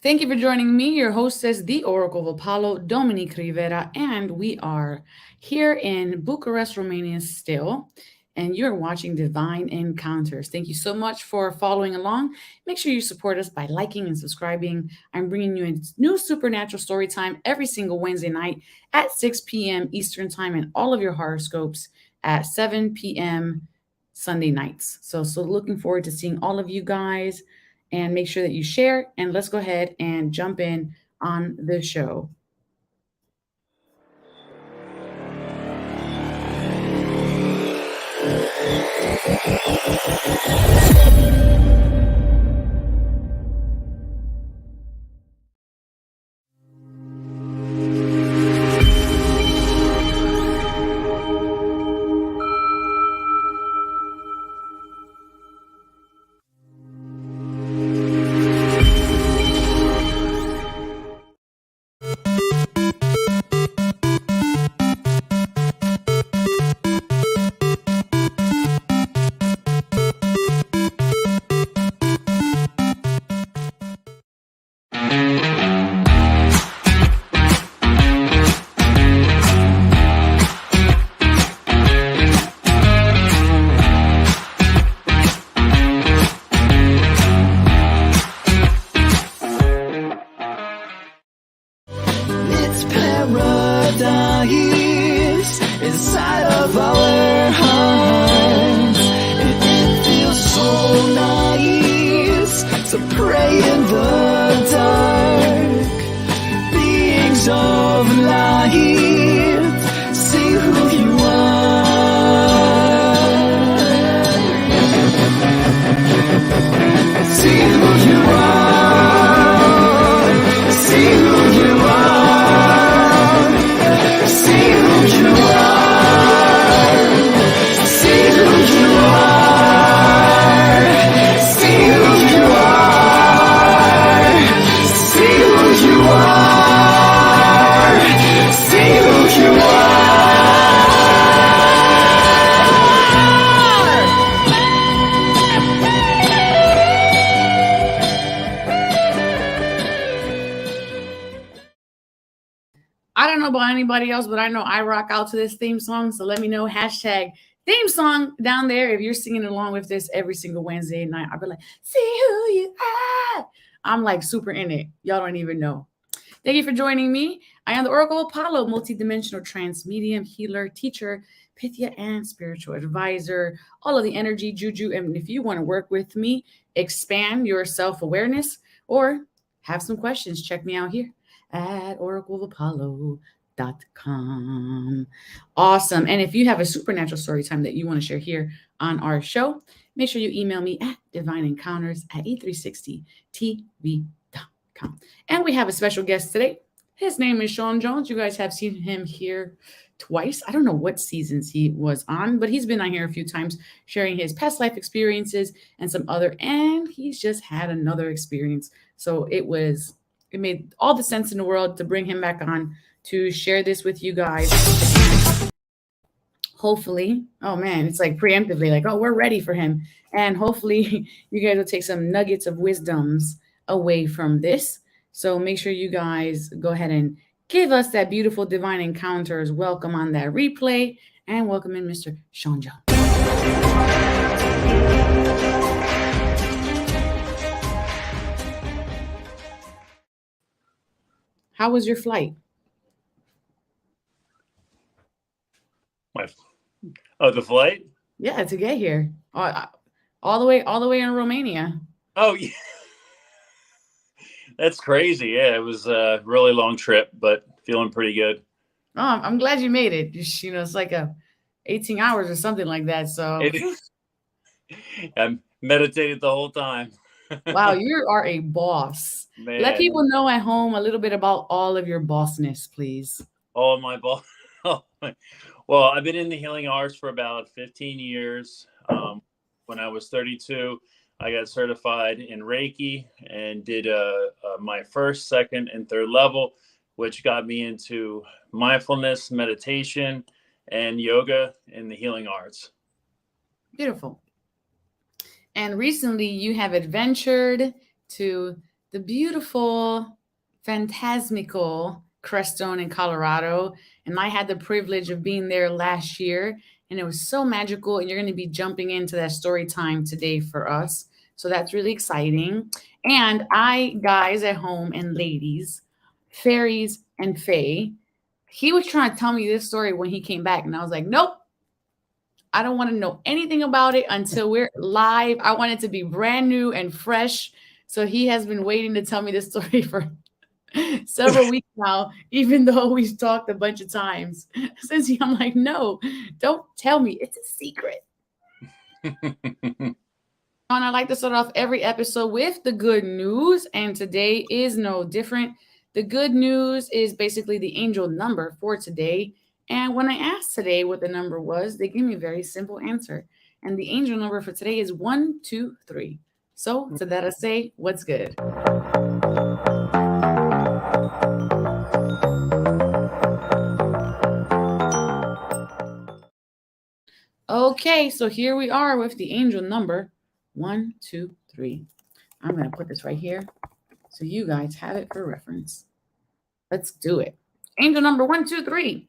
Thank you for joining me, your hostess, the Oracle of Apollo, Dominique Rivera, and we are here in Bucharest, Romania still, and you're watching Divine Encounters. Thank you so much for following along. Make sure you support us by liking and subscribing. I'm bringing you a new supernatural story time every single Wednesday night at 6 p.m. Eastern Time, and all of your horoscopes at 7 p.m. Sunday nights. So looking forward to seeing all of you guys, and make sure that you share, and let's go ahead and jump in on the show. It's paradise inside of our hearts. It feels so nice to pray in the dark. Beings of light, see who you are. See who you are. See who you are. See who you are. See who you are. See who you are. See who you are. See who you I don't know about anybody else, but I know I rock out to this theme song. So let me know, hashtag theme song down there if you're singing along with this every single Wednesday night. I'll be like, see who you are. I'm like super in it. Y'all don't even know. Thank you for joining me. I am the Oracle Apollo, multidimensional trance medium, healer, teacher, Pythia, and spiritual advisor. All of the energy, juju. And if you want to work with me, expand your self awareness, or have some questions, check me out here at oracleofapollo.com. Awesome. And if you have a supernatural story time that you want to share here on our show, make sure you email me at divineencounters@e360tv.com. And we have a special guest today. His name is Sean Jones. You guys have seen him here twice. I don't know what seasons he was on, but he's been on here a few times sharing his past life experiences and some other, and he's just had another experience. So it made all the sense in the world to bring him back on to share this with you guys. Hopefully, oh man, it's like preemptively, like, oh, we're ready for him. And hopefully, you guys will take some nuggets of wisdoms away from this. So make sure you guys go ahead and give us that beautiful divine encounters welcome on that replay, and welcome in Mr. Sean Jones. How was your flight? The flight? Yeah, to get here, all the way in Romania. Oh, yeah. That's crazy. Yeah, it was a really long trip, but feeling pretty good. Oh, I'm glad you made it. It's like 18 hours or something like that. So I meditated the whole time. wow, you are a boss. Man. Let people know at home a little bit about all of your bossness, please. Oh, my boss. Well, I've been in the healing arts for about 15 years. When I was 32, I got certified in Reiki and did my first, second, and third level, which got me into mindfulness, meditation, and yoga in the healing arts. Beautiful. And recently you have adventured to the beautiful, phantasmical Crestone in Colorado. And I had the privilege of being there last year, and it was so magical. And you're going to be jumping into that story time today for us. So that's really exciting. And I, guys at home and ladies, fairies and fae, he was trying to tell me this story when he came back. And I was like, nope, I don't want to know anything about it until we're live. I want it to be brand new and fresh. So he has been waiting to tell me this story for several weeks now, even though we've talked a bunch of times. I'm like, no, don't tell me. It's a secret. And I like to start off every episode with the good news, and today is no different. The good news is basically the angel number for today. And when I asked today what the number was, they gave me a very simple answer. And the angel number for today is 123. So, to that I say, what's good? Okay, so here we are with the angel number 123. I'm going to put this right here so you guys have it for reference. Let's do it. Angel number 123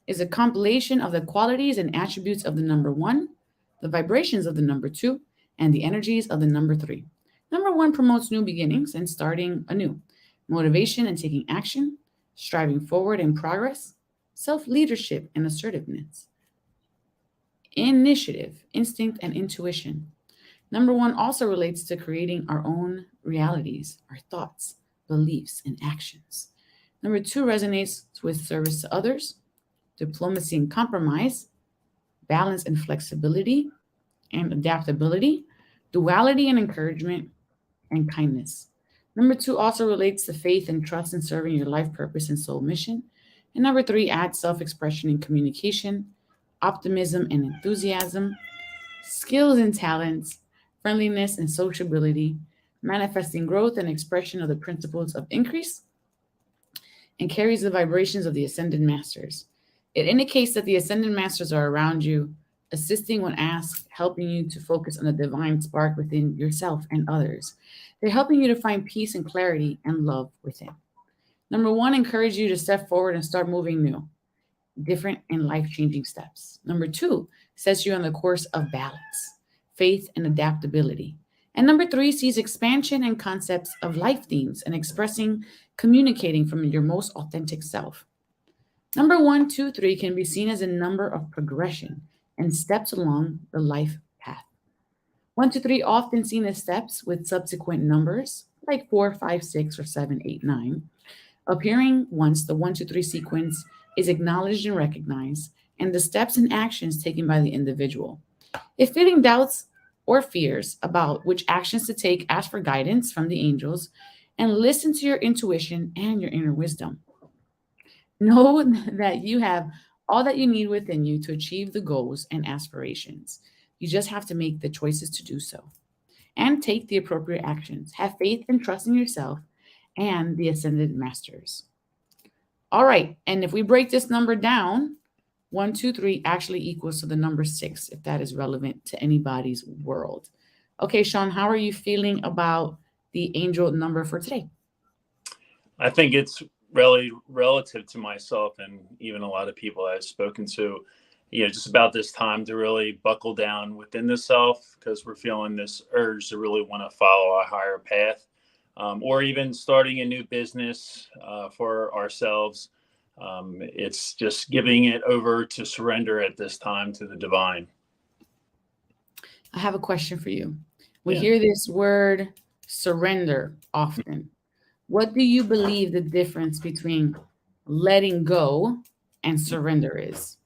is a compilation of the qualities and attributes of the number 1, the vibrations of the number 2, and the energies of the number 3. Number 1 promotes new beginnings and starting anew, motivation and taking action, striving forward and progress, self-leadership and assertiveness, initiative, instinct, and intuition. Number 1 also relates to creating our own realities, our thoughts, beliefs, and actions. Number 2 resonates with service to others, diplomacy and compromise, balance and flexibility and adaptability, duality and encouragement, and kindness. Number 2 also relates to faith and trust in serving your life purpose and soul mission. And number 3 adds self expression and communication, optimism and enthusiasm, skills and talents, friendliness and sociability, manifesting growth and expression of the principles of increase, and carries the vibrations of the ascended masters. It indicates that the ascended masters are around you, assisting when asked, helping you to focus on the divine spark within yourself and others. They're helping you to find peace and clarity and love within. Number 1, encourage you to step forward and start moving new, different and life-changing steps. Number 2, sets you on the course of balance, faith, and adaptability. And number 3 sees expansion and concepts of life themes and expressing, communicating from your most authentic self. Number 1, 2, 3 can be seen as a number of progression and steps along the life path. 1, 2, 3 often seen as steps with subsequent numbers like 4, 5, 6, or 7, 8, 9, appearing once the 1, 2, 3 sequence is acknowledged and recognized, and the steps and actions taken by the individual. If feeling doubts or fears about which actions to take, ask for guidance from the angels and listen to your intuition and your inner wisdom. Know that you have all that you need within you to achieve the goals and aspirations. You just have to make the choices to do so and take the appropriate actions. Have faith and trust in yourself and the ascended masters. All right, and if we break this number down, 1, 2, 3 actually equals to the number 6, if that is relevant to anybody's world. Okay, Sean, how are you feeling about the angel number for today? I think it's really relative to myself and even a lot of people I've spoken to, just about this time to really buckle down within the self, because we're feeling this urge to really want to follow a higher path, or even starting a new business for ourselves. It's just giving it over to surrender at this time to the divine. I have a question for you. We hear this word surrender often. What do you believe the difference between letting go and surrender is?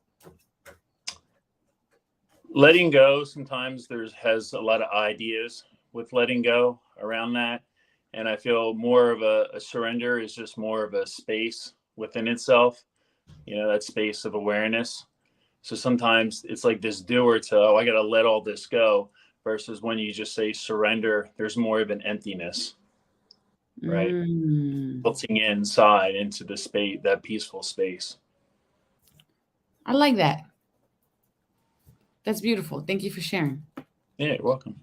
Letting go, sometimes has a lot of ideas with letting go around that. And I feel more of a surrender is just more of a space within itself, that space of awareness. So sometimes it's like this doer to, I got to let all this go, versus when you just say surrender, there's more of an emptiness, right? Melting inside into the space, that peaceful space. I like that. That's beautiful. Thank you for sharing. Yeah, you're welcome.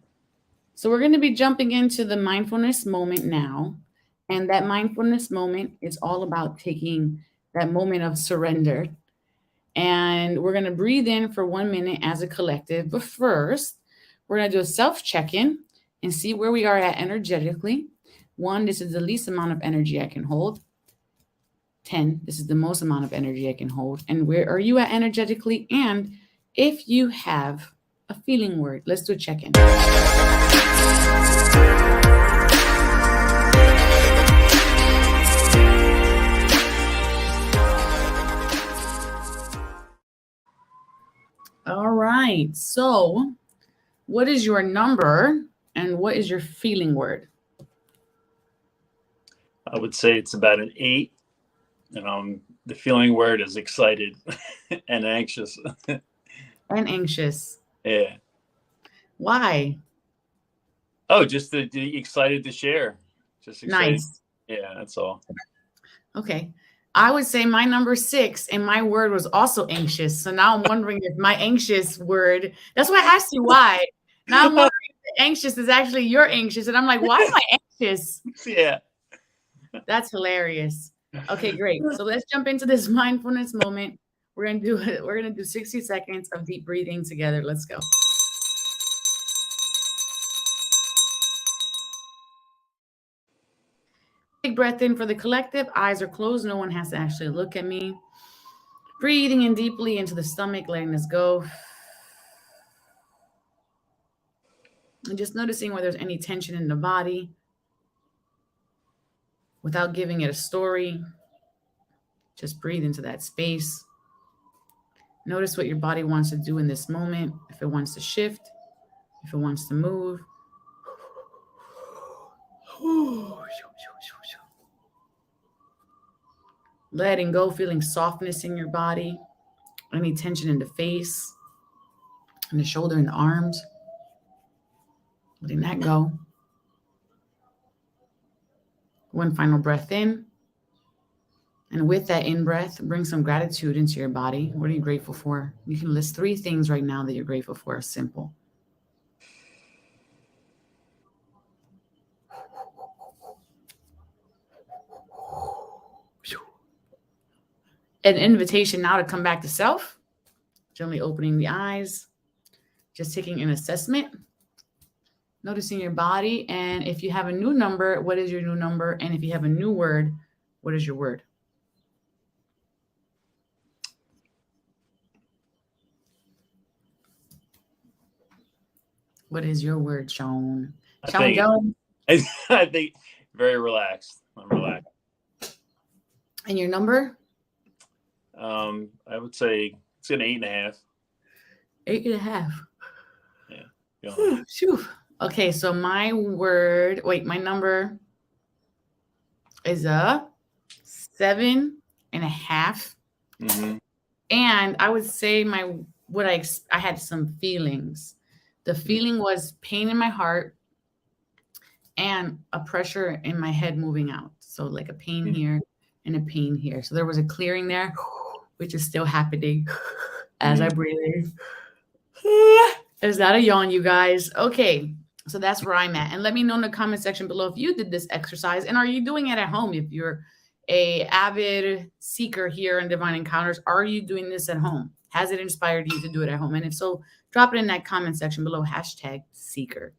So we're going to be jumping into the mindfulness moment now. And that mindfulness moment is all about taking that moment of surrender. And we're going to breathe in for 1 minute as a collective. But first, we're going to do a self check in and see where we are at energetically. 1, this is the least amount of energy I can hold. 10, this is the most amount of energy I can hold. And where are you at energetically? And if you have a feeling word, let's do a check in. All right. So, what is your number and what is your feeling word? I would say it's about an 8. The feeling word is excited and anxious. And anxious. Yeah. Why? Oh, just the excited to share. Just excited. Nice. Yeah, that's all. Okay. I would say my number 6 and my word was also anxious. So now I'm wondering if my anxious word, that's why I asked you why. Now I'm wondering if anxious is actually your anxious. And I'm like, why am I anxious? Yeah. That's hilarious. Okay, great. So let's jump into this mindfulness moment. We're gonna do 60 seconds of deep breathing together. Let's go. Big breath in for the collective. Eyes are closed. No one has to actually look at me. Breathing in deeply into the stomach, letting this go. And just noticing whether there's any tension in the body without giving it a story. Just breathe into that space. Notice what your body wants to do in this moment. If it wants to shift, if it wants to move. Letting go, feeling softness in your body, any tension in the face, in the shoulder and the arms. Letting that go. One final breath in. And with that in-breath, bring some gratitude into your body. What are you grateful for? You can list 3 things right now that you're grateful for. Simple. An invitation now to come back to self. Gently opening the eyes. Just taking an assessment. Noticing your body. And if you have a new number, what is your new number? And if you have a new word, what is your word? What is your word, Sean? Sean Jones. I think very relaxed. I'm relaxed. And your number? I would say it's an 8.5. 8.5. Yeah. Phew. Okay, so my number is a 7.5. Mm-hmm. And I would say I had some feelings. The feeling was pain in my heart and a pressure in my head moving out. So like a pain here and a pain here. So there was a clearing there, which is still happening as I breathe. Is that a yawn, you guys? Okay, so that's where I'm at. And let me know in the comment section below if you did this exercise and are you doing it at home? If you're a avid seeker here in Divine Encounters, are you doing this at home? Has it inspired you to do it at home? And if so, drop it in that comment section below, #seeker.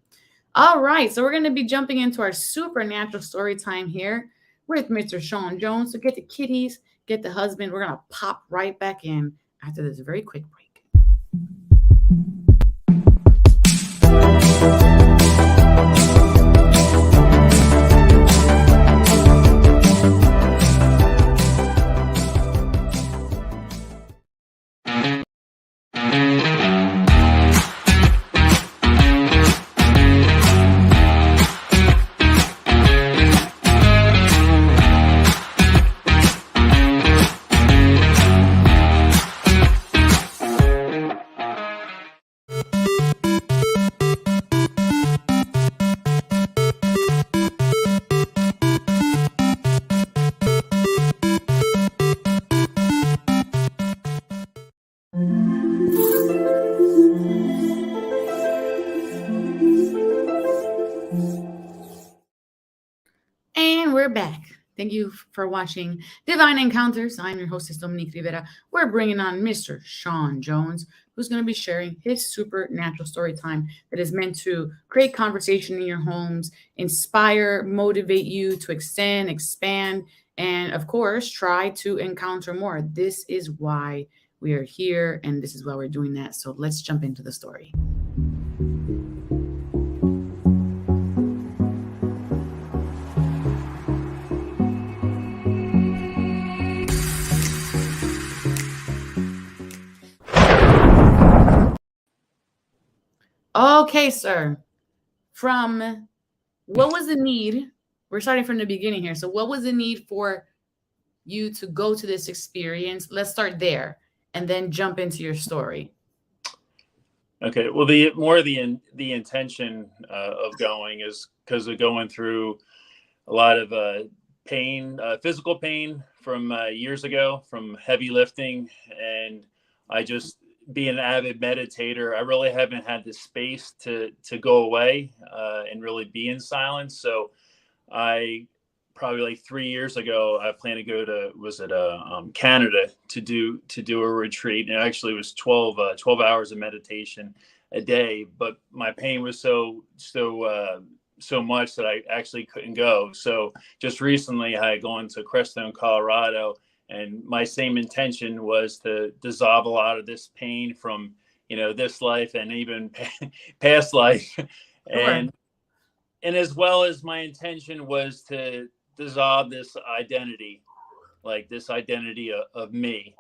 All right, so we're going to be jumping into our supernatural story time here with Mr. Sean Jones. So get the kitties, get the husband. We're going to pop right back in after this very quick break. And we're back. Thank you for watching Divine Encounters. I'm your hostess, Dominique Rivera. We're bringing on Mr. Sean Jones, who's going to be sharing his supernatural story time that is meant to create conversation in your homes, inspire, motivate you to extend, expand, and of course, try to encounter more. This is why we are here, and this is why we're doing that. So let's jump into the story. Okay, sir. From what was the need? We're starting from the beginning here. So, what was the need for you to go to this experience? Let's start there and then jump into your story. Okay. Well, the intention of going is because of going through a lot of pain, physical pain from years ago from heavy lifting, and I just being an avid meditator, I really haven't had the space to go away and really be in silence. So I probably like 3 years ago, I planned to go to Canada to do a retreat, and actually it was 12 hours of meditation a day. But my pain was so much that I actually couldn't go. So just recently, I had gone to Crestone, Colorado, and my same intention was to dissolve a lot of this pain from this life and even past life, Sure. and as well as my intention was to dissolve this identity, like this identity of me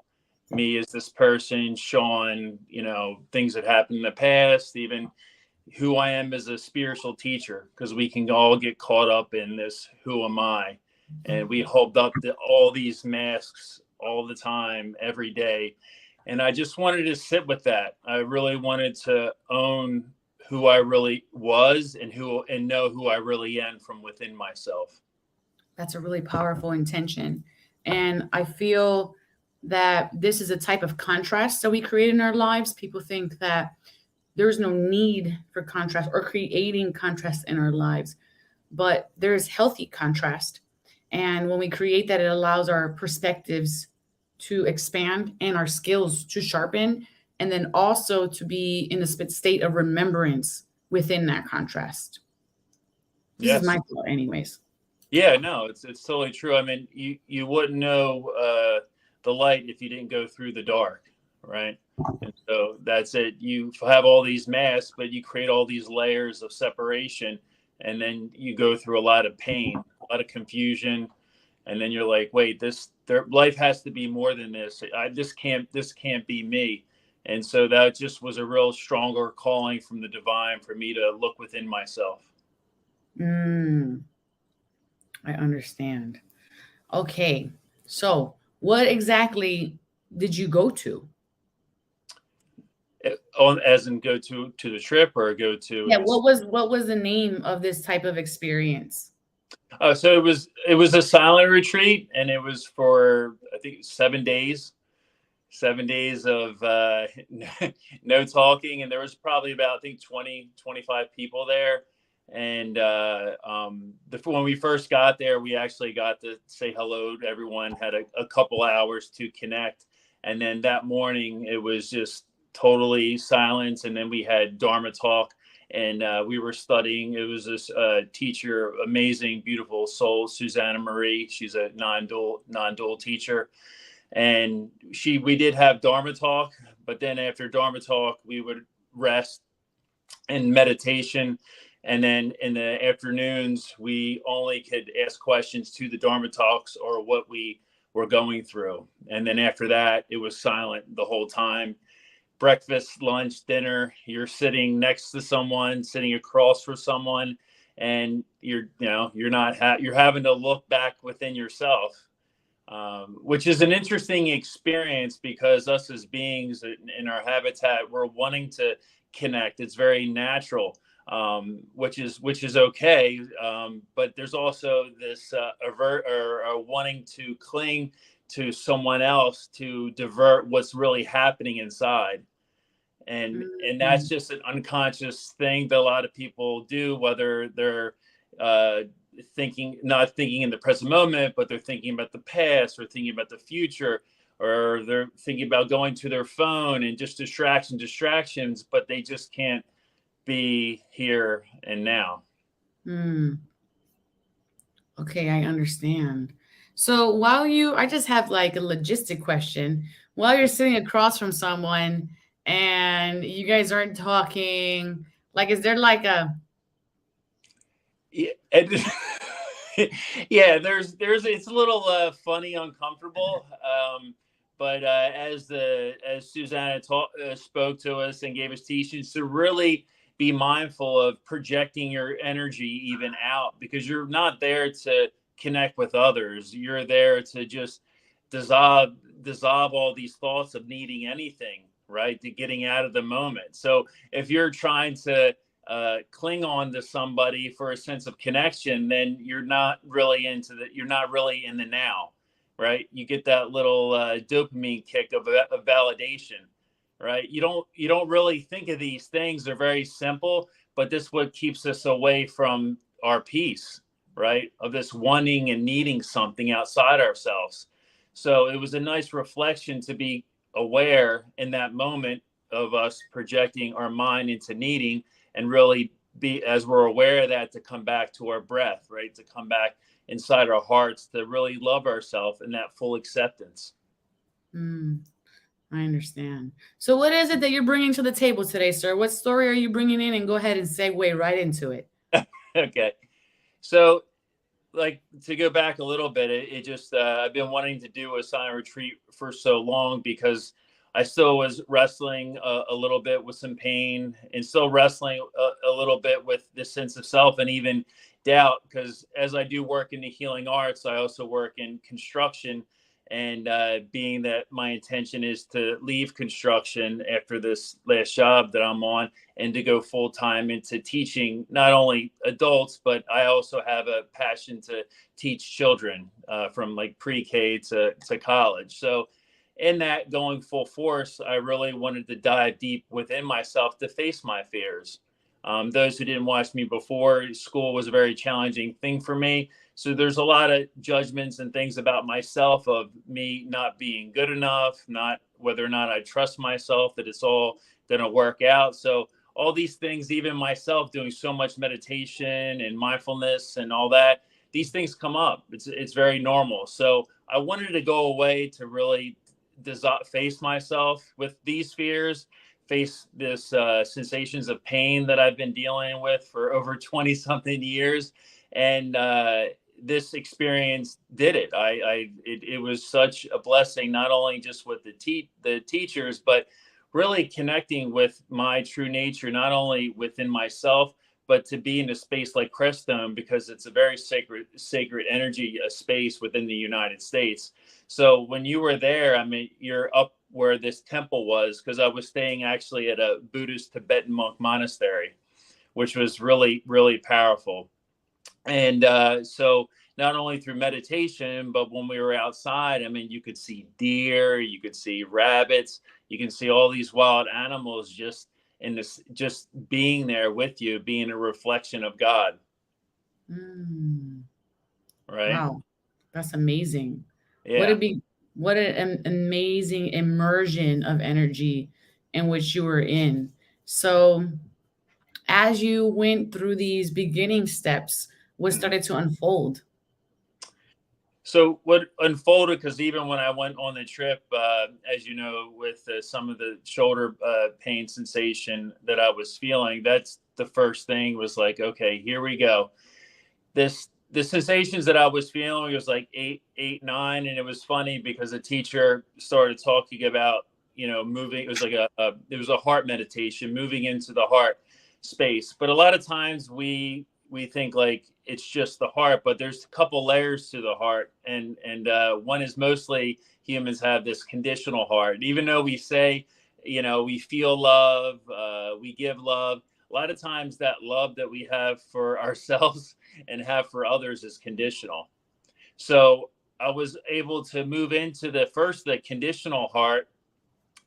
as this person, Sean, things that happened in the past, even who I am as a spiritual teacher, because we can all get caught up in this, who am I? And we hold up all these masks all the time, every day. And I just wanted to sit with that. I really wanted to own who I really was and know who I really am from within myself. That's a really powerful intention. And I feel that this is a type of contrast that we create in our lives. People think that there's no need for contrast or creating contrast in our lives, but there's healthy contrast. And when we create that, it allows our perspectives to expand and our skills to sharpen, and then also to be in a state of remembrance within that contrast. This is Yes. my thought, anyways. Yeah, no, it's totally true. I mean, you wouldn't know the light if you didn't go through the dark, right? And so that's it. You have all these masks, but you create all these layers of separation, and then you go through a lot of pain, a lot of confusion, and then you're like, wait, life has to be more than this. This can't be me. And so that just was a real stronger calling from the divine for me to look within myself. Mm, I understand. Okay. So, what exactly did you go to? As in go to the trip or go to Yeah, what was the name of this type of experience? so it was a silent retreat, and it was for I think 7 days of no talking, and there was probably about I think 20-25 people there. And when we first got there, we actually got to say hello to everyone, had a couple hours to connect, and then that morning it was just totally silence, and then we had Dharma talk, and we were studying. It was this teacher, amazing, beautiful soul, Susanna Marie. She's a non-dual teacher, and we did have Dharma talk, but then after Dharma talk, we would rest and meditation. And then in the afternoons, we only could ask questions to the Dharma talks or what we were going through. And then after that, it was silent the whole time. Breakfast, lunch, dinner, you're sitting next to someone, sitting across from someone, and you're having to look back within yourself, which is an interesting experience because us as beings in our habitat, we're wanting to connect. It's very natural, which is okay. But there's also this wanting to cling to someone else to divert what's really happening inside. And that's just an unconscious thing that a lot of people do, whether they're not thinking in the present moment, but they're thinking about the past or thinking about the future, or they're thinking about going to their phone and just distractions, but they just can't be here and now. Hmm. Okay, I understand. So I just have like a logistic question. While you're sitting across from someone and you guys aren't talking, like, is there like a, Yeah, yeah, there's it's a little funny, uncomfortable. But as Susanna spoke to us and gave us teachings to really be mindful of projecting your energy even out, because you're not there to connect with others. You're there to just dissolve dissolve all these thoughts of needing anything, right? To getting out of the moment. So if you're trying to cling on to somebody for a sense of connection, then you're not really you're not really in the now, right? You get that little dopamine kick of validation, right? You don't really think of these things. They're very simple, but this is what keeps us away from our peace, right? Of this wanting and needing something outside ourselves. So it was a nice reflection to be aware in that moment of us projecting our mind into needing, and really be, as we're aware of that, to come back to our breath, right? To come back inside our hearts, to really love ourselves in that full acceptance. hmm, I understand. So what is it that you're bringing to the table today, sir? What story are you bringing in? And go ahead and segue right into it. Okay. So, like, to go back a little bit, it just I've been wanting to do a silent retreat for so long, because I still was wrestling a little bit with some pain, and still wrestling a little bit with this sense of self and even doubt, because as I do work in the healing arts, I also work in construction. And being that my intention is to leave construction after this last job that I'm on, and to go full time into teaching not only adults, but I also have a passion to teach children from like pre-K to college. So in that, going full force, I really wanted to dive deep within myself to face my fears. Those who didn't watch me before, school was a very challenging thing for me. So there's a lot of judgments and things about myself, of me not being good enough, not whether or not I trust myself, that it's all going to work out. So all these things, even myself doing so much meditation and mindfulness and all that, these things come up. It's very normal. So I wanted to go away to really face myself with these fears, face this sensations of pain that I've been dealing with for over 20 something years. And this experience did it. It was such a blessing, not only just with the teachers, but really connecting with my true nature, not only within myself, but to be in a space like Crestone, because it's a very sacred energy, a space within the United States. So when you were there, I mean, you're up where this temple was, because I was staying actually at a Buddhist Tibetan monk monastery, which was really, really powerful. And so not only through meditation, but when we were outside, I mean, you could see deer, you could see rabbits, you can see all these wild animals just in this, just being there with you, being a reflection of God. Mm, Right. wow, that's amazing. What Yeah. it be? What an amazing immersion of energy in which you were in. So, as you went through these beginning steps, what Mhm. started to unfold? So what unfolded, because even when I went on the trip, as you know, with some of the shoulder pain sensation that I was feeling, that's the first thing, was like, okay, here we go. The sensations that I was feeling was like eight, nine, and it was funny because the teacher started talking about, moving. It was like it was a heart meditation, moving into the heart space. But a lot of times we think like it's just the heart, but there's a couple layers to the heart, and one is mostly humans have this conditional heart. Even though we say, we feel love, we give love. A lot of times that love that we have for ourselves and have for others is conditional. So I was able to move into the conditional heart,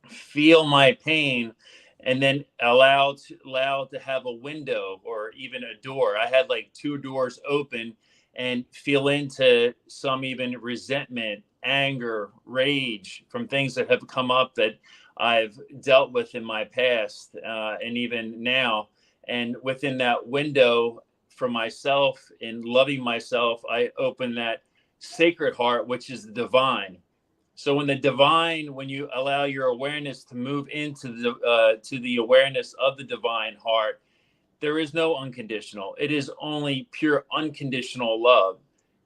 feel my pain, and then allow to have a window or even a door. I had like two doors open, and feel into some even resentment, anger, rage from things that have come up that I've dealt with in my past, and even now. And within that window for myself, in loving myself, I open that sacred heart, which is the divine. So when you allow your awareness to move into the awareness of the divine heart, there is no unconditional. It is only pure unconditional love.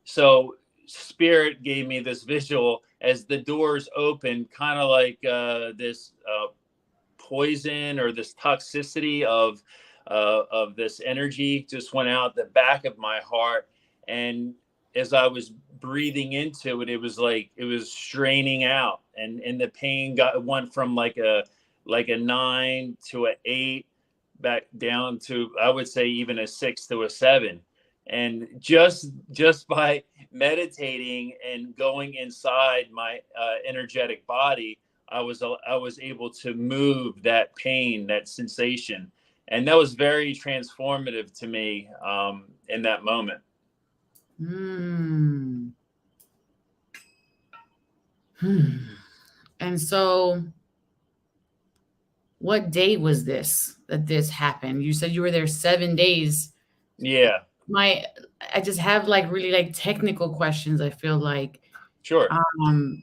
So spirit gave me this visual as the doors open, kind of like this poison or this toxicity of this energy just went out the back of my heart. And as I was breathing into it, it was like it was straining out, and the pain went from like a 9 to a 8, back down to, I would say, even a 6 to a 7. And just by meditating and going inside my energetic body, I was able to move that pain, that sensation, and that was very transformative to me in that moment. Mm. And so, what day was this that this happened? You said you were there 7 days. Yeah, I just have like really like technical questions. I feel like sure. um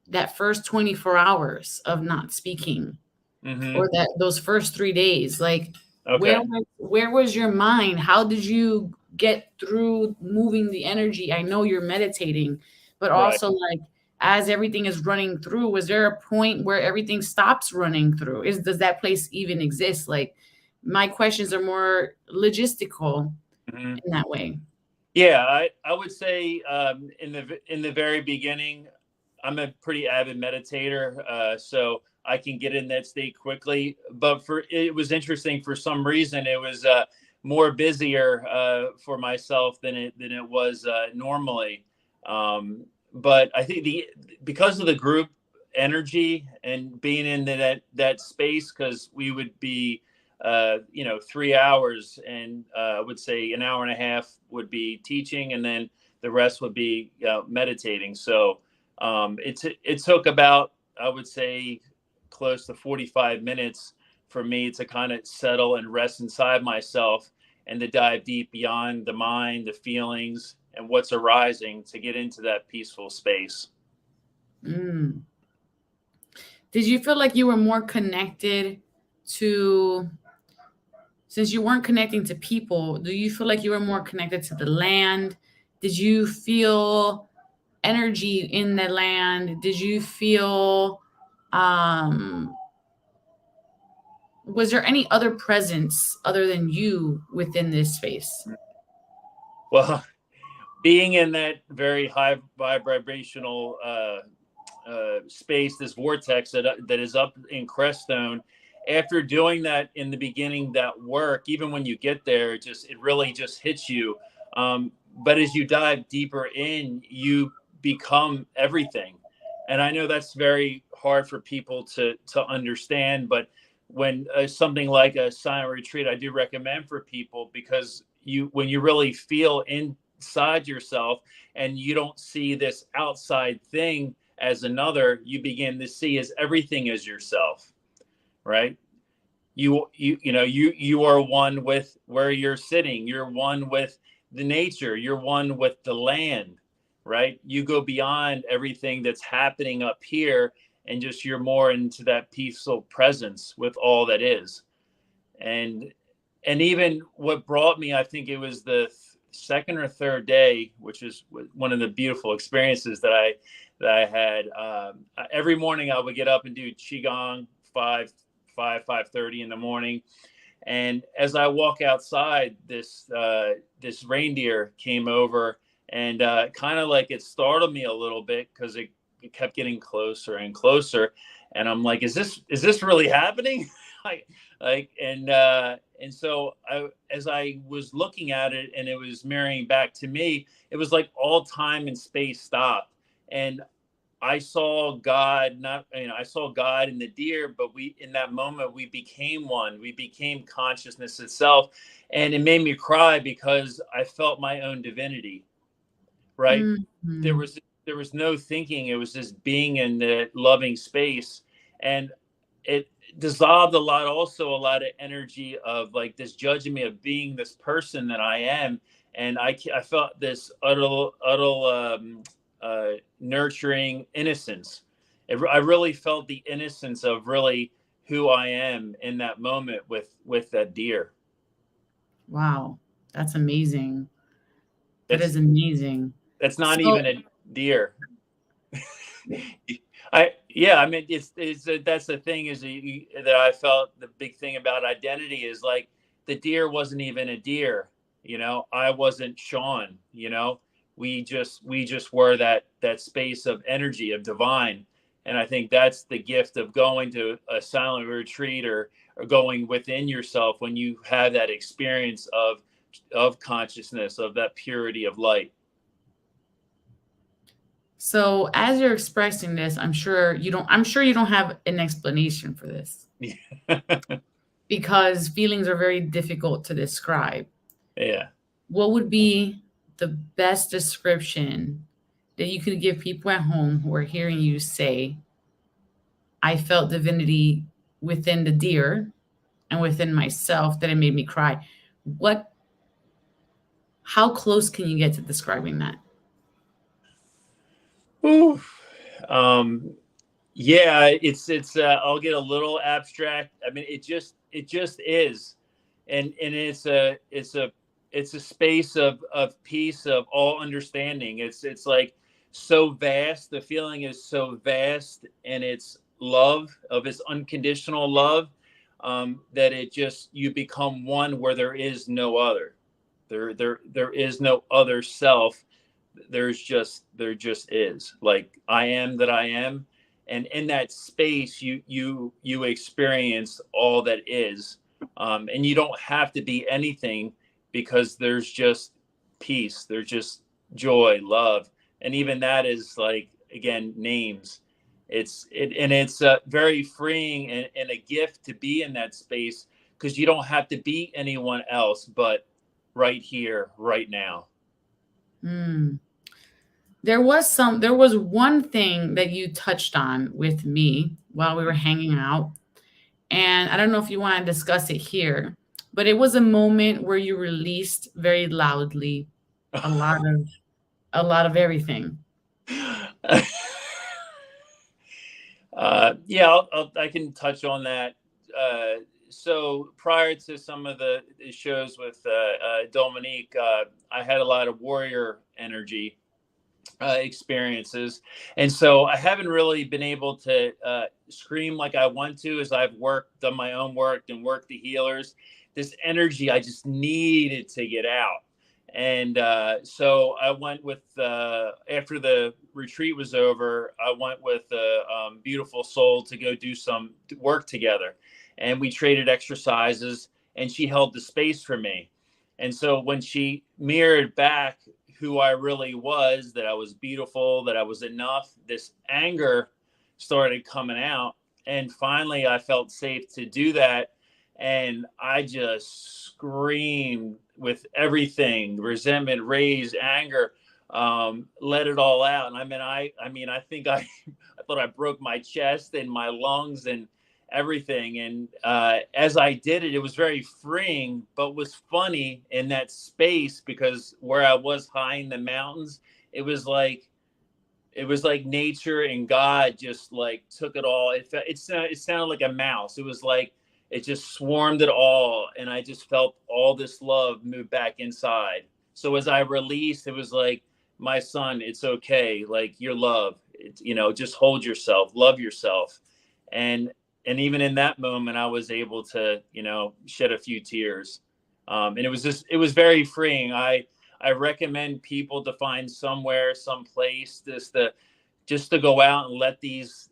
that first 24 hours of not speaking, Hmm. or that those first 3 days, like Okay. where was your mind? How did you get through moving the energy? I know you're meditating, but Right. also like as everything is running through, was there a point where everything stops running through? Does that place even exist? Like my questions are more logistical Hmm. in that way. Yeah, I would say in the very beginning, I'm a pretty avid meditator, so I can get in that state quickly. But it was interesting, for some reason it was more busier for myself than it was normally. But I think the because of the group energy and being in that space, because we would be 3 hours, and I would say an hour and a half would be teaching, and then the rest would be meditating. So it took about, I would say, close to 45 minutes for me to kind of settle and rest inside myself, and to dive deep beyond the mind, the feelings, and what's arising, to get into that peaceful space. Mm. Did you feel like you were more connected to, since you weren't connecting to people, do you feel like you were more connected to the land? Did you feel energy in the land? Did you feel, um, was there any other presence other than you within this space? Well, being in that very high vibrational space, this vortex that is up in Crestone. After doing that in the beginning, that work, even when you get there, it really just hits you. But as you dive deeper in, you become everything. And I know that's very hard for people to understand, but when something like a silent retreat, I do recommend for people, because when you really feel inside yourself, and you don't see this outside thing as another, you begin to see as everything as yourself, right? You are one with where you're sitting, you're one with the nature, you're one with the land, right? You go beyond everything that's happening up here, and just you're more into that peaceful presence with all that is. And and even what brought me, I think it was the second or third day, which is one of the beautiful experiences that I had. Every morning I would get up and do qigong, 5:30 in the morning. And as I walk outside, this reindeer came over, and kind of like it startled me a little bit, because it kept getting closer and closer, and I'm like, is this really happening? like and so as I was looking at it, and it was mirroring back to me, it was like all time and space stopped, and I saw God, not, I saw God in the deer, but in that moment, we became one. We became consciousness itself. And it made me cry because I felt my own divinity, right? There Mhm. was, there was no thinking. It was just being in the loving space. And it dissolved a lot of energy of like this judging me of being this person that I am. And I felt this nurturing innocence. I really felt the innocence of really who I am in that moment with that deer. Wow, that's amazing. That That's is amazing. that's not So, even a deer. I mean it's that's the thing is that I felt the big thing about identity is like the deer wasn't even a deer, I wasn't Sean, we just were that space of energy of divine. And I think that's the gift of going to a silent retreat, or going within yourself when you have that experience of consciousness, of that purity of light. so as you're expressing this, I'm sure you don't have an explanation for this because feelings are very difficult to describe. Yeah. What would be the best description that you could give people at home who are hearing you say, I felt divinity within the deer and within myself that it made me cry? What, how close can you get to describing that? Ooh. Um, yeah, it's I'll get a little abstract. I mean, it just is. And it's a space of peace, of all understanding. It's like so vast. The feeling is so vast, and it's love, of its unconditional love, that it just, you become one where there is no other. There is no other self. There just is, like, I am that I am. And in that space, you experience all that is. And you don't have to be anything, because there's just peace, there's just joy, love. And even that is, like, again, names. It's very freeing, and a gift to be in that space, because you don't have to be anyone else but right here, right now. Hmm. There was one thing that you touched on with me while we were hanging out, and I don't know if you want to discuss it here, but it was a moment where you released very loudly a lot of a lot of everything. Yeah, I can touch on that. So prior to some of the shows with Dominique, I had a lot of warrior energy experiences, and so I haven't really been able to scream like I want to, as I've done my own work, and worked the healers. This energy I just needed to get out. And so I went with, after the retreat was over, I went with a beautiful soul to go do some work together, and we traded exercises, and she held the space for me. And so when she mirrored back who I really was, that I was beautiful, that I was enough, this anger started coming out. And finally, I felt safe to do that. And I just screamed with everything: resentment, rage, anger, let it all out. And I think I thought I broke my chest and my lungs and everything. And as I did it, it was very freeing, but was funny in that space, because where I was high in the mountains, it was like nature and God just like took it all. It sounded like a mouse. It was like it just swarmed it all, and I just felt all this love move back inside. So as I released, it was like, my son, it's okay. Like, you're loved. Just hold yourself, love yourself. And even in that moment, I was able to, shed a few tears. And it was very freeing. I recommend people to find somewhere, some place, just to go out and let these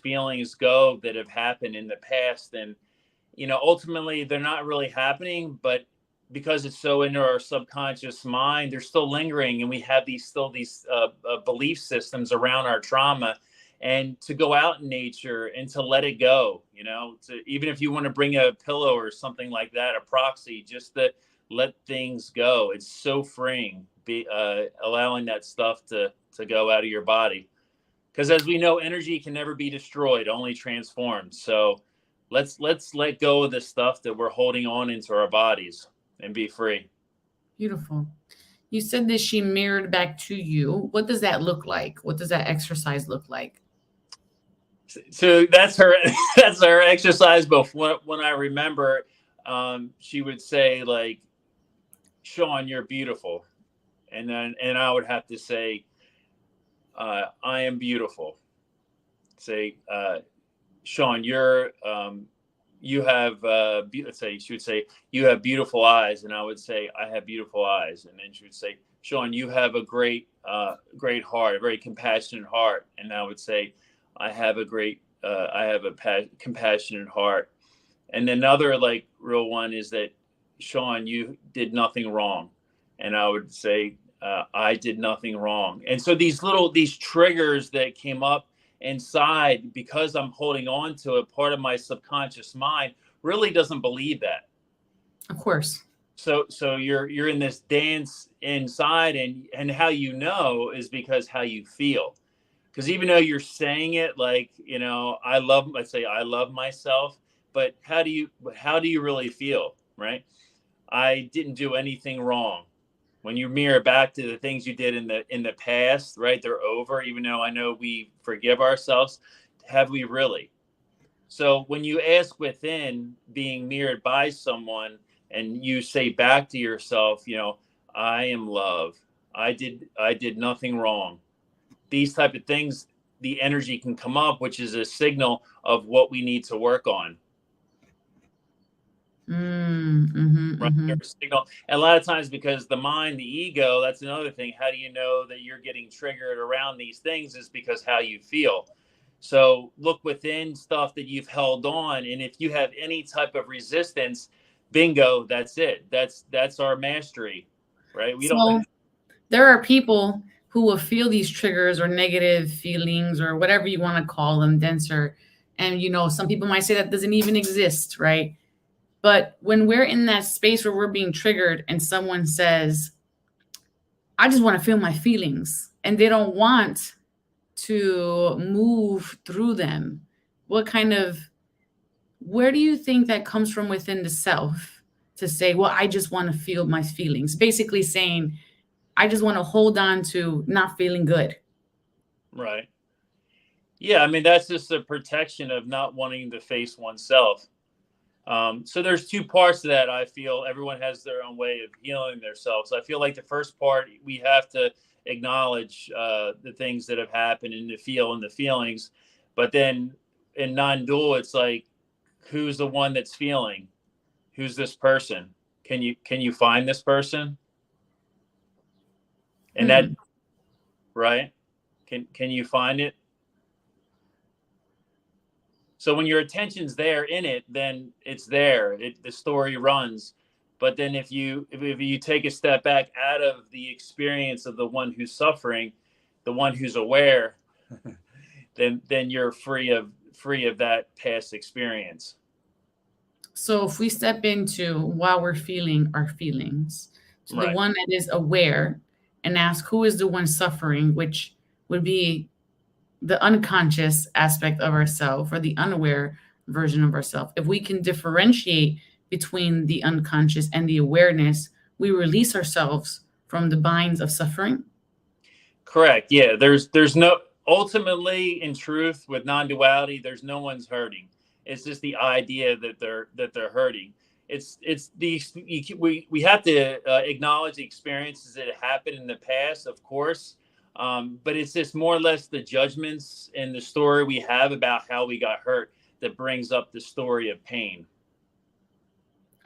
feelings go that have happened in the past. And ultimately they're not really happening, but because it's so into our subconscious mind, they're still lingering, and we have these belief systems around our trauma. and to go out in nature and to let it go, to, even if you want to bring a pillow or something like that, a proxy, just to let things go. It's so freeing, allowing that stuff to go out of your body. Because as we know, energy can never be destroyed, only transformed. So let's let go of the stuff that we're holding on into our bodies and be free. Beautiful. You said that she mirrored back to you. What does that look like? What does that exercise look like? So that's her that's her exercise. But when I remember, she would say, like, Sean, you're beautiful. And I would have to say, I am beautiful. Say, Sean, you have, let's say, she would say, you have beautiful eyes. And I would say, I have beautiful eyes. And then she would say, Sean, you have a great heart, a very compassionate heart. And I would say, I have a compassionate heart. And another, like, real one is that, Sean, you did nothing wrong. And I would say, I did nothing wrong. And so these triggers that came up inside, because I'm holding on to a part of my subconscious mind, really doesn't believe that. Of course. So you're in this dance inside, and how you know is because how you feel. Because even though you're saying it like, let's say I love myself, but how do you really feel, right? I didn't do anything wrong. When you mirror back to the things you did in the past, right? They're over, even though I know we forgive ourselves. Have we really? So when you ask within, being mirrored by someone, and you say back to yourself, I am love. I did nothing wrong. These type of things, the energy can come up, which is a signal of what we need to work on. Right? A signal. And a lot of times, because the mind, the ego, that's another thing. How do you know that you're getting triggered around these things? Is because how you feel. So look within stuff that you've held on, and if you have any type of resistance, bingo, that's it. That's our mastery, right? There are people who will feel these triggers or negative feelings or whatever you want to call them, denser. And some people might say that doesn't even exist, right? But when we're in that space where we're being triggered and someone says, I just want to feel my feelings, and they don't want to move through them, where do you think that comes from within the self to say, well, I just want to feel my feelings? Basically saying, I just want to hold on to not feeling good. Right. Yeah. I mean, that's just a protection of not wanting to face oneself. So there's two parts to that. I feel everyone has their own way of healing themselves. I feel like the first part, we have to acknowledge the things that have happened and to feel and the feelings. But then in non-dual, it's like, who's the one that's feeling? Who's this person? Can you find this person? And that, right? Can you find it? So when your attention's there in it, then it's there. The story runs. But then if you take a step back out of the experience of the one who's suffering, the one who's aware, then you're free of that past experience. So if we step into while we're feeling our feelings, so Right. The one that is aware, and ask who is the one suffering, which would be the unconscious aspect of ourself or the unaware version of ourself. If we can differentiate between the unconscious and the awareness, we release ourselves from the binds of suffering. Correct. Yeah. There's no, ultimately, in truth, with non-duality, there's no one's hurting. It's just the idea that they're hurting. It's these, we have to acknowledge the experiences that happened in the past, of course. But it's just more or less the judgments and the story we have about how we got hurt that brings up the story of pain.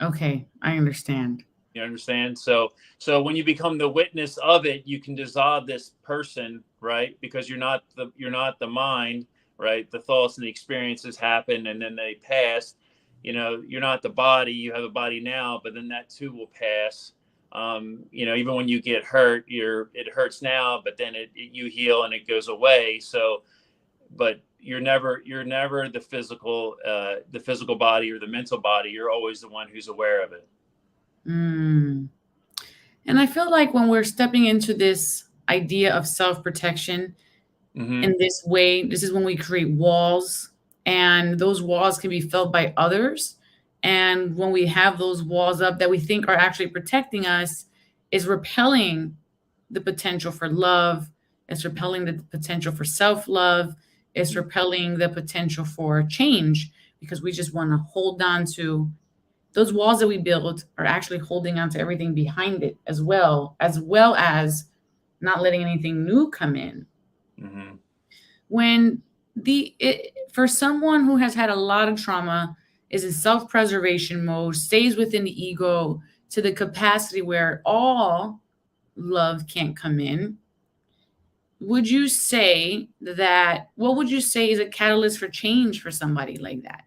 Okay, I understand. You understand? So when you become the witness of it, you can dissolve this person, right? Because you're not the mind, right? The thoughts and the experiences happen and then they pass. You're not the body. You have a body now, but then that too will pass. Even when you get hurt, it hurts now, but then you heal and it goes away. So but you're never the physical body or the mental body. You're always the one who's aware of it. Mm. And I feel like when we're stepping into this idea of self-protection Mm-hmm. in this way, this is when we create walls, and those walls can be felt by others. And when we have those walls up that we think are actually protecting us, is repelling the potential for love, it's repelling the potential for self-love, it's repelling the potential for change, because we just want to hold on to those walls that we build are actually holding on to everything behind it, as well as not letting anything new come in. Mm-hmm. When for someone who has had a lot of trauma, is in self-preservation mode, stays within the ego to the capacity where all love can't come in, would you say that, what would you say is a catalyst for change for somebody like that?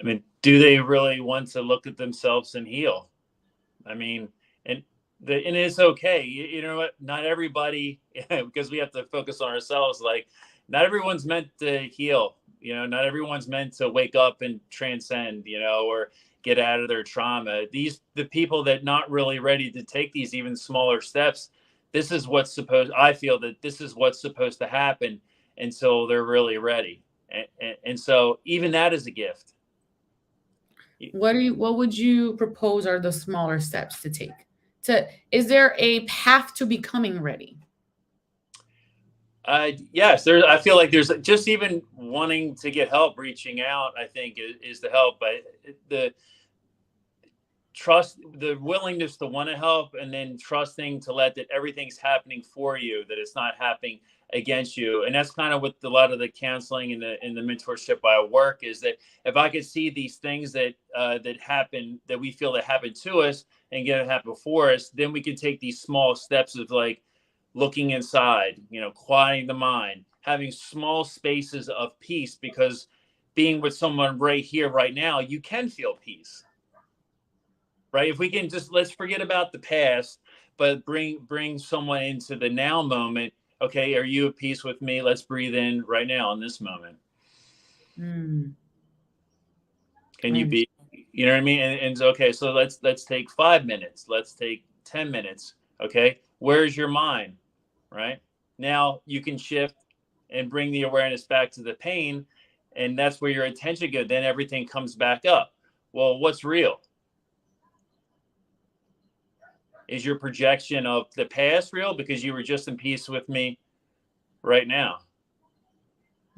I mean, do they really want to look at themselves and heal? I mean, and it's okay. You know what? Not everybody, because we have to focus on ourselves. Like, not everyone's meant to heal. You know, not everyone's meant to wake up and transcend. You know, or get out of their trauma. The people that not really ready to take these even smaller steps. This is what's supposed. I feel that this is what's supposed to happen until they're really ready. And so even that is a gift. What would you propose are the smaller steps to take? Is there a path to becoming ready? Yes, there. I feel like there's just even wanting to get help, reaching out. I think is the help, but the trust, the willingness to want to help, and then trusting to let that everything's happening for you, that it's not happening against you. And that's kind of what a lot of the counseling and the mentorship I work is, that if I could see these things that that happen, that we feel that happen to us and get it happen for us, then we can take these small steps of like looking inside, you know, quieting the mind, having small spaces of peace, because being with someone right here, right now, you can feel peace, right? If we can just, let's forget about the past, but bring someone into the now moment. Okay, are you at peace with me? Let's breathe in right now in this moment. Mm. Can you be, you know what I mean? And okay, so let's take 5 minutes. Let's take 10 minutes. Okay, where's your mind? Right now, you can shift and bring the awareness back to the pain, and that's where your attention goes. Then everything comes back up. Well, what's real? Is your projection of the past real because you were just in peace with me right now?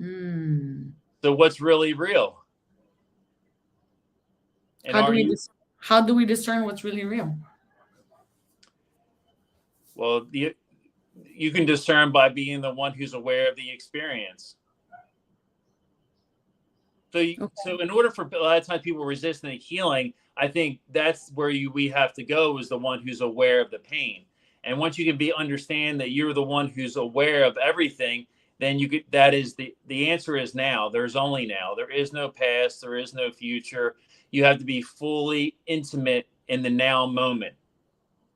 Mm. So what's really real? And how do we discern what's really real? Well, you can discern by being the one who's aware of the experience. So in order for, a lot of times people resistant to healing, I think that's where we have to go, is the one who's aware of the pain. And once you can understand that you're the one who's aware of everything, then that is the answer is now. There's only now. There is no past. There is no future. You have to be fully intimate in the now moment.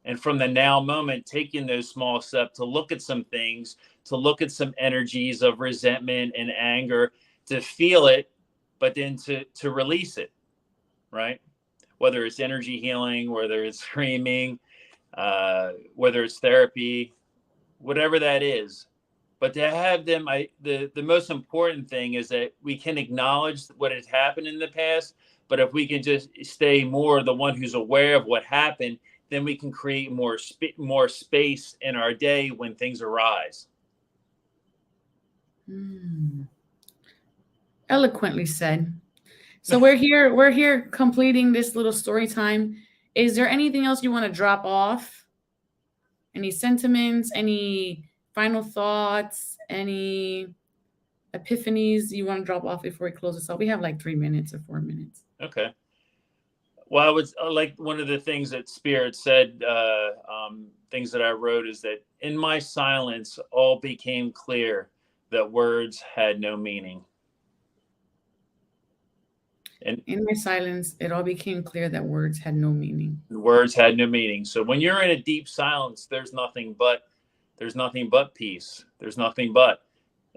And from the now moment, taking those small steps to look at some things, to look at some energies of resentment and anger, to feel it, but then to release it, right? Whether it's energy healing, whether it's screaming, whether it's therapy, whatever that is. But to have them, the most important thing is that we can acknowledge what has happened in the past, but if we can just stay more the one who's aware of what happened, then we can create more space in our day when things arise. Mm. Eloquently said. So we're here completing this little story time. Is there anything else you want to drop off? Any sentiments, any final thoughts, any epiphanies you want to drop off before we close this off? We have like 3 minutes or 4 minutes. Okay. Well, I was like, one of the things that Spirit said, things that I wrote, is that in my silence, all became clear that words had no meaning. And in my silence, it all became clear that words had no meaning. Words had no meaning. So when you're in a deep silence, there's nothing but peace. There's nothing but.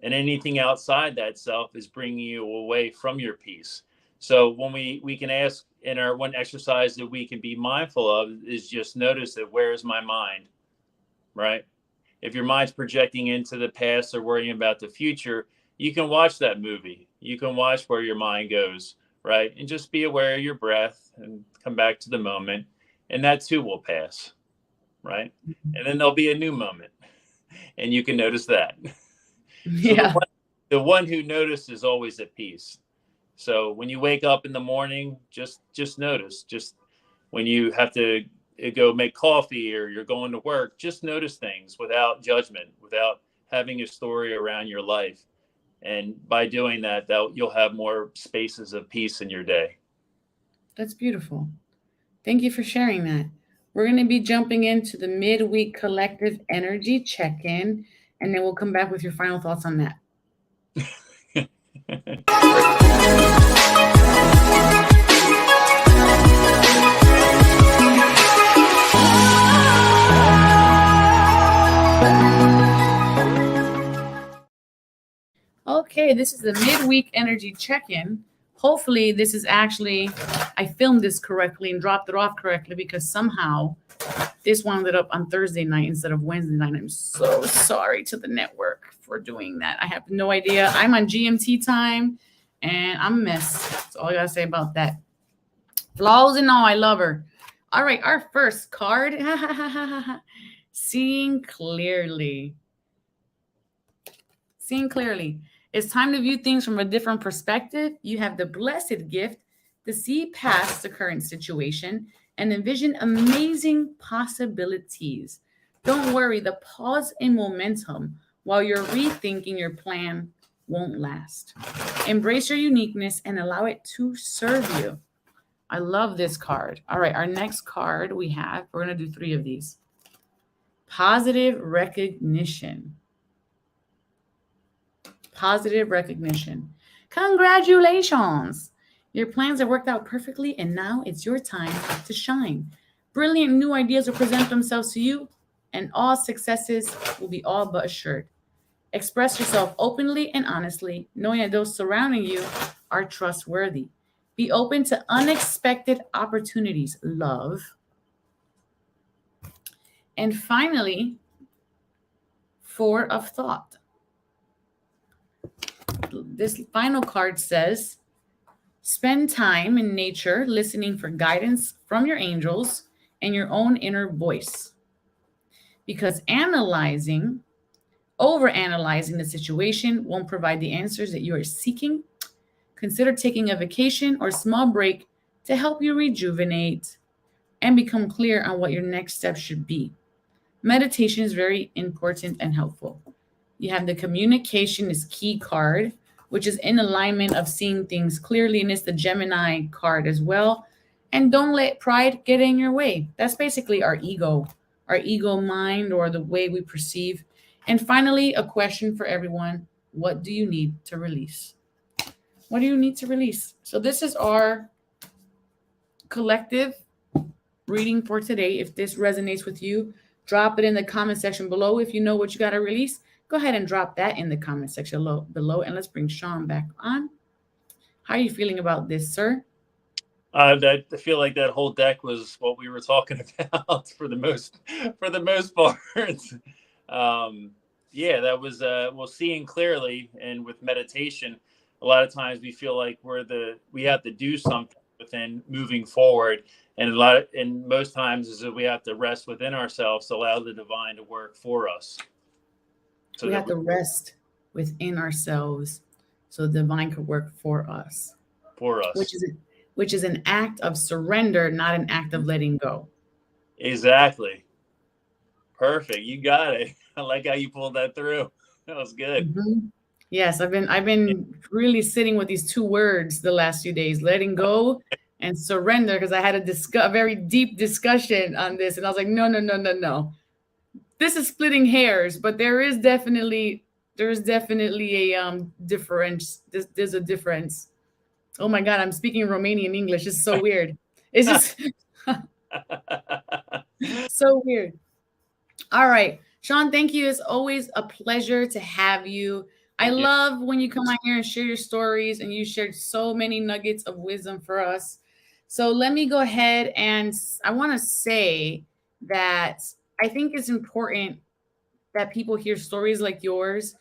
and anything outside that self is bringing you away from your peace. So when we can ask in our one exercise that we can be mindful of is just notice that where is my mind, right? If your mind's projecting into the past or worrying about the future, you can watch that movie. You can watch where your mind goes, right? And just be aware of your breath and come back to the moment. And that too will pass, right? And then there'll be a new moment and you can notice that. So Yeah. the one who notices is always at peace. So when you wake up in the morning, just notice. Just when you have to go make coffee or you're going to work, just notice things without judgment, without having a story around your life. And by doing that, you'll have more spaces of peace in your day. That's beautiful. Thank you for sharing that. We're going to be jumping into the midweek collective energy check in, and then we'll come back with your final thoughts on that. Okay, this is the midweek energy check in. Hopefully, this is actually, I filmed this correctly and dropped it off correctly because somehow this wound up on Thursday night instead of Wednesday night. I'm so sorry to the network for doing that. I have no idea. I'm on GMT time and I'm a mess. That's all I got to say about that. Flaws and all, I love her. All right, our first card. Seeing clearly. Seeing clearly. It's time to view things from a different perspective. You have the blessed gift to see past the current situation and envision amazing possibilities. Don't worry, the pause in momentum while you're rethinking your plan won't last. Embrace your uniqueness and allow it to serve you. I love this card. All right, our next card we're going to do 3 of these. Positive recognition. Positive recognition. Congratulations! Your plans have worked out perfectly, and now it's your time to shine. Brilliant new ideas will present themselves to you, and all successes will be all but assured. Express yourself openly and honestly, knowing that those surrounding you are trustworthy. Be open to unexpected opportunities, love. And finally, 4 of thought. This final card says, spend time in nature listening for guidance from your angels and your own inner voice. Because overanalyzing the situation won't provide the answers that you are seeking. Consider taking a vacation or small break to help you rejuvenate and become clear on what your next step should be. Meditation is very important and helpful. You have the communication is key card, which is in alignment of seeing things clearly, and it's the Gemini card as well. And don't let pride get in your way. That's basically our ego mind, or the way we perceive. And finally, a question for everyone. What do you need to release? What do you need to release? So this is our collective reading for today. If this resonates with you, drop it in the comment section below. If you know what you got to release, go ahead and drop that in the comment section below. And let's bring Sean back on. How are you feeling about this, sir? I feel like that whole deck was what we were talking about for the most part. Yeah, that was well, seeing clearly, and with meditation, a lot of times we feel like we have to do something within moving forward, and most times is that we have to rest within ourselves, allow the divine to work for us. So we have to rest within ourselves so the divine could work for us. Which is an act of surrender, not an act of letting go. Exactly. Perfect. You got it. I like how you pulled that through. That was good. Mm-hmm. Yes, I've been really sitting with these 2 words the last few days, letting go and surrender, because I had a very deep discussion on this, and I was like, no. This is splitting hairs, but there is definitely a difference. There's a difference. Oh my God, I'm speaking Romanian English. It's so weird. It's just so weird. All right, Sean, thank you. It's always a pleasure to have you. I Thank you. love when you come out here and share your stories, and you shared so many nuggets of wisdom for us. So let me go ahead and I want to say that I think it's important that people hear stories like yours,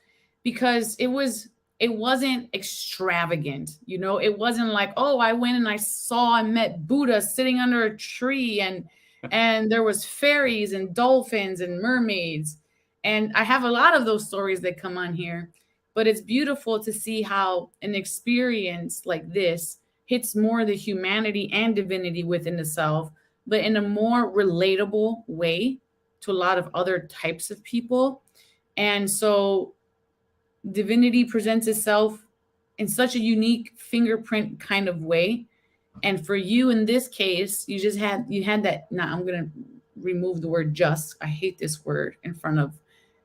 because it wasn't extravagant. It wasn't like, oh, I went and I saw and met Buddha sitting under a tree, and there was fairies and dolphins and mermaids. And I have a lot of those stories that come on here, but it's beautiful to see how an experience like this hits more the humanity and divinity within the self, but in a more relatable way to a lot of other types of people. And so divinity presents itself in such a unique fingerprint kind of way. And for you in this case, you had that. Now I'm gonna remove the word just. I hate this word in front of,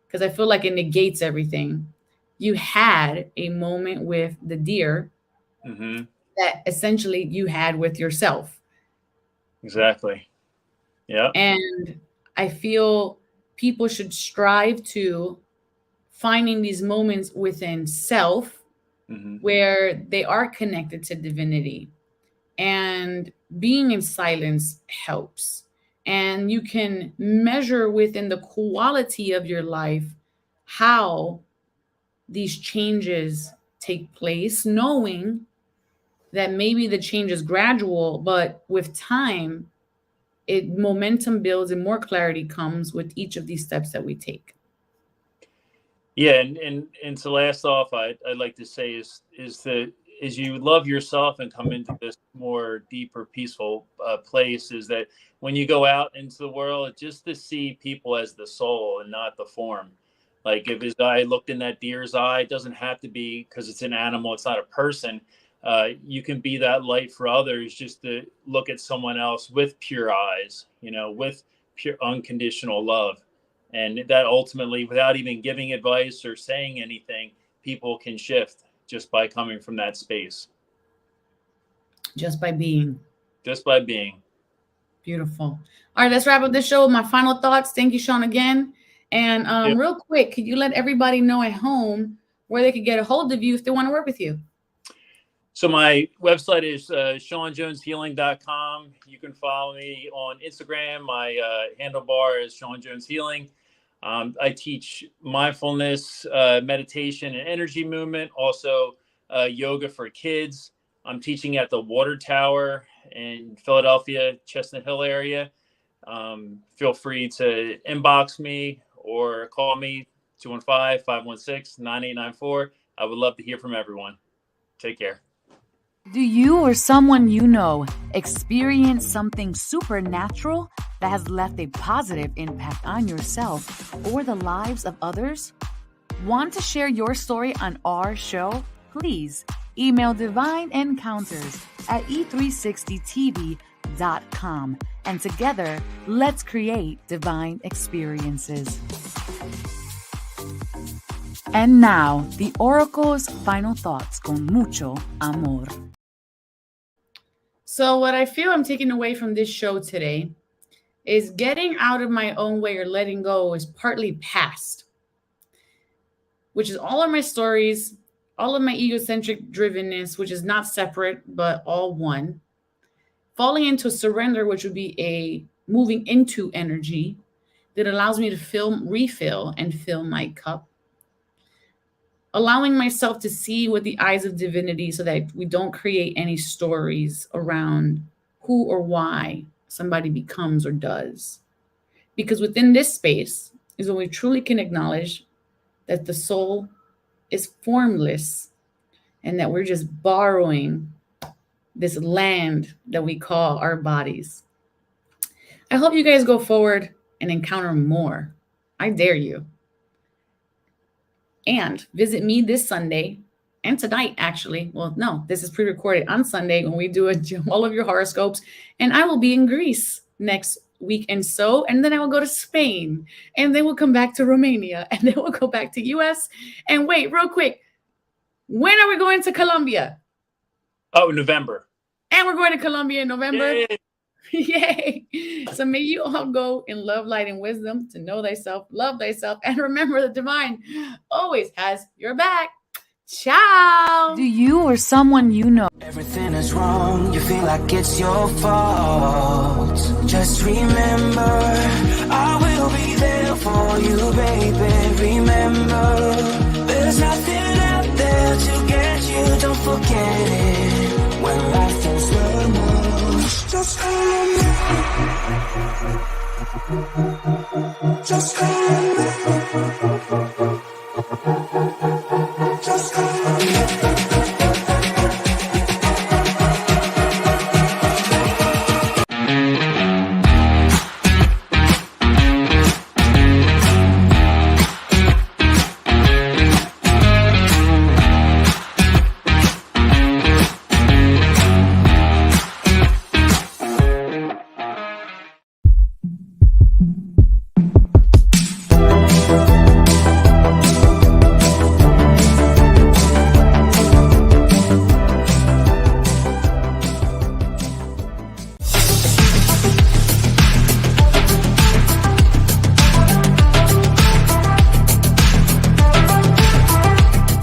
because I feel like it negates everything. You had a moment with the deer Hmm. that essentially you had with yourself. Exactly. Yeah. And I feel people should strive to finding these moments within self Hmm. where they are connected to divinity, and being in silence helps. And you can measure within the quality of your life how these changes take place, knowing that maybe the change is gradual, but with time, it momentum builds and more clarity comes with each of these steps that we take. Yeah, and to last off, I'd like to say is that as you love yourself and come into this more deeper, peaceful place, is that when you go out into the world, just to see people as the soul and not the form. Like if his eye looked in that deer's eye, it doesn't have to be because it's an animal, it's not a person. You can be that light for others, just to look at someone else with pure eyes, with pure unconditional love. And that ultimately, without even giving advice or saying anything, people can shift just by coming from that space, Just by being. just by being. Beautiful. All right, let's wrap up this show with my final thoughts. Thank you, Sean, again. And Yeah. real quick, could you let everybody know at home where they could get a hold of you if they want to work with you? So my website is SeanJonesHealing.com. You can follow me on Instagram. My handlebar is Sean Jones Healing. I teach mindfulness, meditation, and energy movement. Also, yoga for kids. I'm teaching at the Water Tower in Philadelphia, Chestnut Hill area. Feel free to inbox me or call me 215-516-9894. I would love to hear from everyone. Take care. Do you or someone you know experience something supernatural that has left a positive impact on yourself or the lives of others? Want to share your story on our show? Please email Divine Encounters at e360tv.com, and together, let's create divine experiences. And now, the Oracle's final thoughts con mucho amor. So, what I feel I'm taking away from this show today is getting out of my own way or letting go is partly past, which is all of my stories, all of my egocentric drivenness, which is not separate, but all one. Falling into surrender, which would be a moving into energy that allows me to refill and fill my cup. Allowing myself to see with the eyes of divinity so that we don't create any stories around who or why somebody becomes or does. Because within this space is when we truly can acknowledge that the soul is formless and that we're just borrowing this land that we call our bodies. I hope you guys go forward and encounter more. I dare you. And visit me this Sunday and tonight, actually. Well, no, this is pre-recorded on Sunday when we do all of your horoscopes. And I will be in Greece next week. And then I will go to Spain, and then we'll come back to Romania, and then we'll go back to US. And wait, real quick, when are we going to Colombia? Oh, November. And we're going to Colombia in November. Yay. Yay. So may you all go in love, light, and wisdom to know thyself, love thyself, and remember the divine always has your back. Ciao. Do you or someone you know Everything is wrong, you feel like it's your fault. Just remember, I will be there for you, baby. Remember, there's nothing out there to get you, don't forget it. When life is the most, just remember. Just remember.